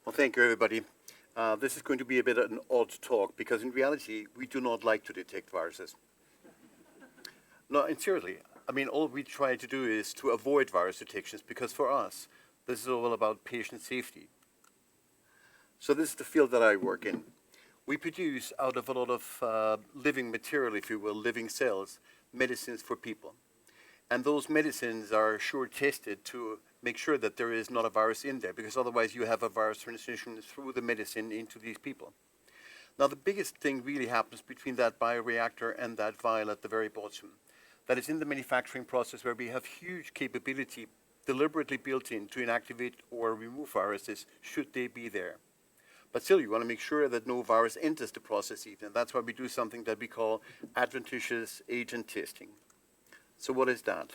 Well, thank you, everybody. This is going to be a bit of an odd talk because in reality, we do not like to detect viruses. No, and seriously, I mean, all we try to do is to avoid virus detections because for us, this is all about patient safety. So this is the field that I work in. We produce out of a lot of living material, if you will, living cells, medicines for people. And those medicines are sure tested to make sure that there is not a virus in there, because otherwise you have a virus transmission through the medicine into these people. Now, the biggest thing really happens between that bioreactor and that vial at the very bottom. That is in the manufacturing process where we have huge capability deliberately built in to inactivate or remove viruses should they be there. But still, you want to make sure that no virus enters the process even. And that's why we do something that we call adventitious agent testing. So what is that?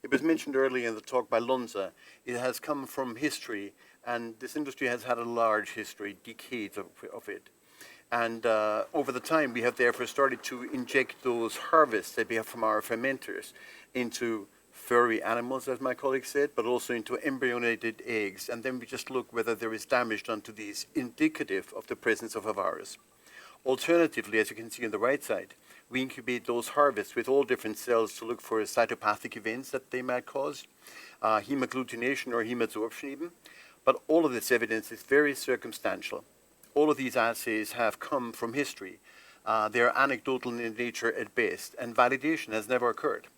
It was mentioned earlier in the talk by Lonza. It has come from history, and this industry has had a large history, decades of it. And over the time, we have therefore started to inject those harvests that we have from our fermenters into furry animals, as my colleague said, but also into embryonated eggs. And then we just look whether there is damage done to these, indicative of the presence of a virus. Alternatively, as you can see on the right side, we incubate those harvests with all different cells to look for cytopathic events that they might cause, hemagglutination or hemaabsorption even. But all of this evidence is very circumstantial. All of these assays have come from history. They are anecdotal in nature at best, and validation has never occurred.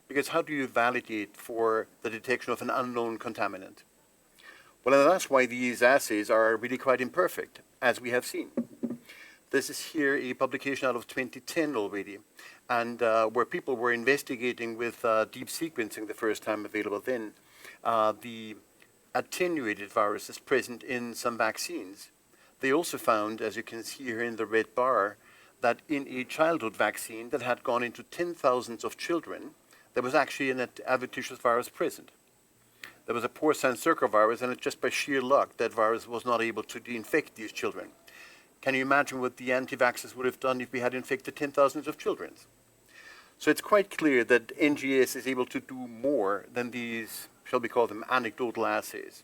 Because how do you validate for the detection of an unknown contaminant? Well, and that's why these assays are really quite imperfect, as we have seen. This is here a publication out of 2010 already, and where people were investigating with deep sequencing the first time available then, the attenuated viruses present in some vaccines. They also found, as you can see here in the red bar, that in a childhood vaccine that had gone into 10,000s of children, there was actually an adventitious virus present. There was a porcine circovirus, and just by sheer luck, that virus was not able to infect these children. Can you imagine what the anti-vaxxers would have done if we had infected 10,000s of children? So it's quite clear that NGS is able to do more than these, shall we call them, anecdotal assays.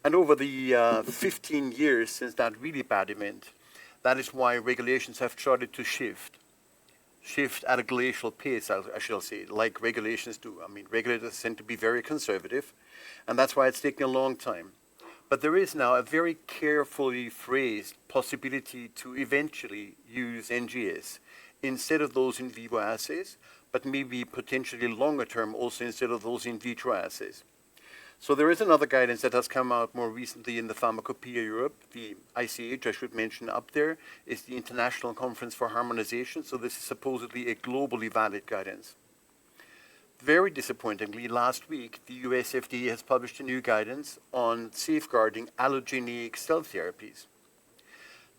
And over the 15 years since that really bad event, that is why regulations have started to shift at a glacial pace, I shall say, like regulations do. I mean, regulators tend to be very conservative, and that's why it's taken a long time. But there is now a very carefully phrased possibility to eventually use NGS instead of those in vivo assays, but maybe potentially longer term also instead of those in vitro assays. So there is another guidance that has come out more recently in the Pharmacopoeia Europe. The ICH, I should mention up there, is the International Conference for Harmonization. So this is supposedly a globally valid guidance. Very disappointingly, last week, the US FDA has published a new guidance on safeguarding allogeneic cell therapies.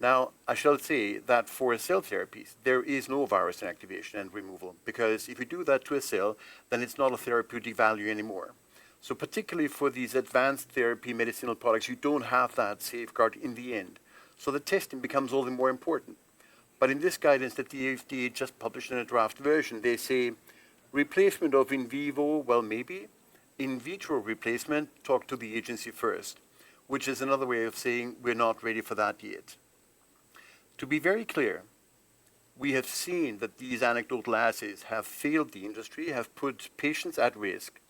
Now, I shall say that for cell therapies, there is no virus inactivation and removal, because if you do that to a cell, then it's not a therapeutic value anymore. So particularly for these advanced therapy medicinal products, you don't have that safeguard in the end. So the testing becomes all the more important. But in this guidance that the FDA just published in a draft version, they say, replacement of in vivo, well, maybe. In vitro replacement, talk to the agency first, which is another way of saying we're not ready for that yet. To be very clear, we have seen that these anecdotal assays have failed the industry, have put patients at risk,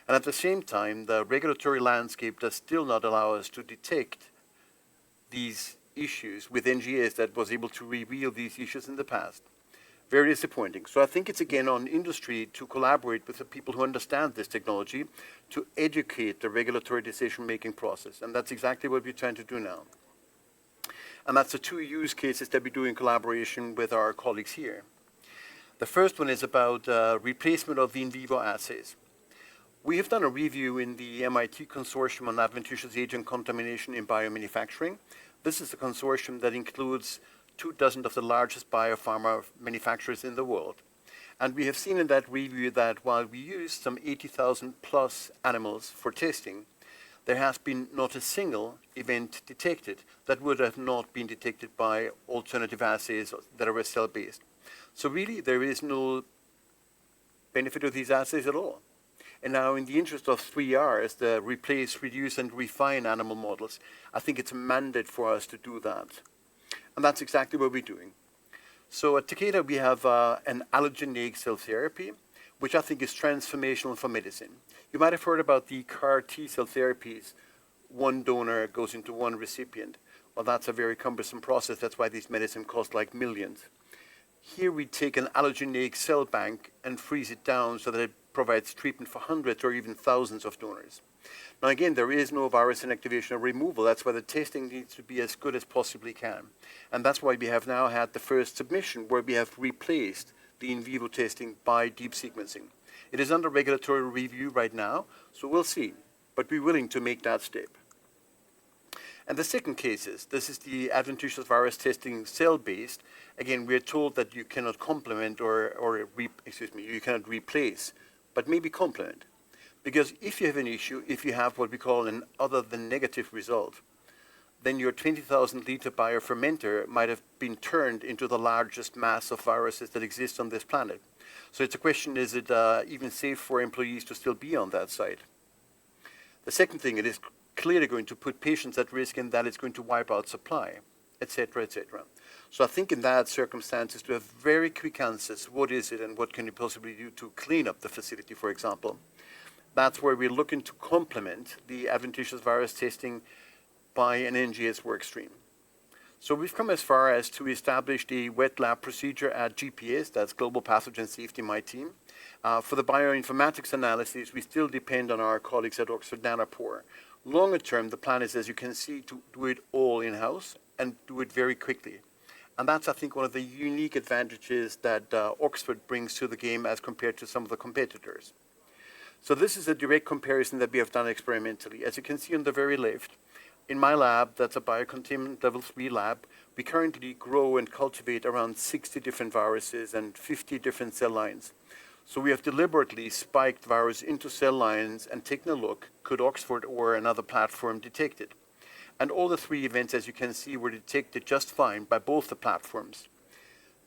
and at the same time, the regulatory landscape does still not allow us to detect these issues with NGS that was able to reveal these issues in the past. Very disappointing. So I think it's again on industry to collaborate with the people who understand this technology to educate the regulatory decision-making process. And that's exactly what we're trying to do now. And that's the two use cases that we do in collaboration with our colleagues here. The first one is about replacement of in vivo assays. We have done a review in the MIT Consortium on Adventitious Agent Contamination in Biomanufacturing. This is a consortium that includes 24 of the largest biopharma manufacturers in the world. And we have seen in that review that while we used some 80,000 plus animals for testing, there has been not a single event detected that would have not been detected by alternative assays that are cell-based. So really, there is no benefit of these assays at all. And now, in the interest of 3Rs, the replace, reduce, and refine animal models, I think it's a mandate for us to do that. And that's exactly what we're doing. So at Takeda, we have an allogeneic cell therapy, which I think is transformational for medicine. You might have heard about the CAR T cell therapies. One donor goes into one recipient. Well, that's a very cumbersome process. That's why these medicines cost like millions. Here we take an allogeneic cell bank and freeze it down so that it provides treatment for hundreds or even thousands of donors. Now again, there is no virus inactivation or removal. That's why the testing needs to be as good as possibly can. And that's why we have now had the first submission where we have replaced the in vivo testing by deep sequencing. It is under regulatory review right now, so we'll see. But we're willing to make that step. And the second case is, this is the adventitious virus testing cell-based. Again, we're told that you cannot complement you cannot replace, but maybe complement. Because if you have an issue, if you have what we call an other than negative result, then your 20,000 liter biofermenter might have been turned into the largest mass of viruses that exist on this planet. So it's a question, is it even safe for employees to still be on that site? The second thing, it is clearly going to put patients at risk in that it's going to wipe out supply, etc., etc. So I think in that circumstances, to have very quick answers, what is it and what can you possibly do to clean up the facility, for example, that's where we're looking to complement the adventitious virus testing by an NGS workstream. So we've come as far as to establish the wet lab procedure at GPS, that's Global Pathogen Safety, my team. For the bioinformatics analysis, we still depend on our colleagues at Oxford Nanopore. Longer term, the plan is, as you can see, to do it all in-house and do it very quickly. And that's, I think, one of the unique advantages that Oxford brings to the game as compared to some of the competitors. So this is a direct comparison that we have done experimentally. As you can see on the very left, in my lab, that's a biocontainment level 3 lab, we currently grow and cultivate around 60 different viruses and 50 different cell lines. So we have deliberately spiked virus into cell lines and taken a look, could Oxford or another platform detect it? And all the 3 events, as you can see, were detected just fine by both the platforms.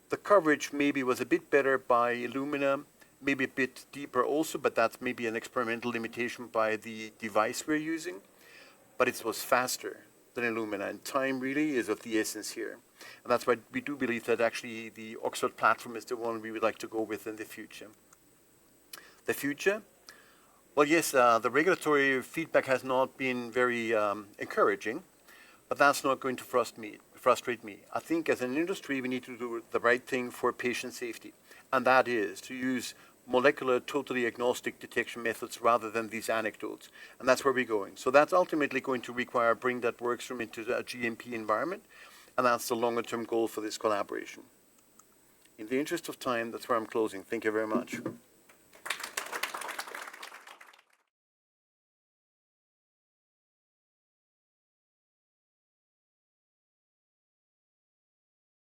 The coverage maybe was a bit better by Illumina, maybe a bit deeper also, but that's maybe an experimental limitation by the device we're using. But it was faster than Illumina, and time really is of the essence here. And that's why we do believe that actually the Oxford platform is the one we would like to go with in the future. The future? Well, yes, the regulatory feedback has not been very encouraging, but that's not going to frustrate me. I think as an industry, we need to do the right thing for patient safety, and that is to use molecular, totally agnostic detection methods rather than these anecdotes. And that's where we're going. So that's ultimately going to require bring that workstream into a GMP environment, and that's the longer term goal for this collaboration. In the interest of time, that's where I'm closing. Thank you very much.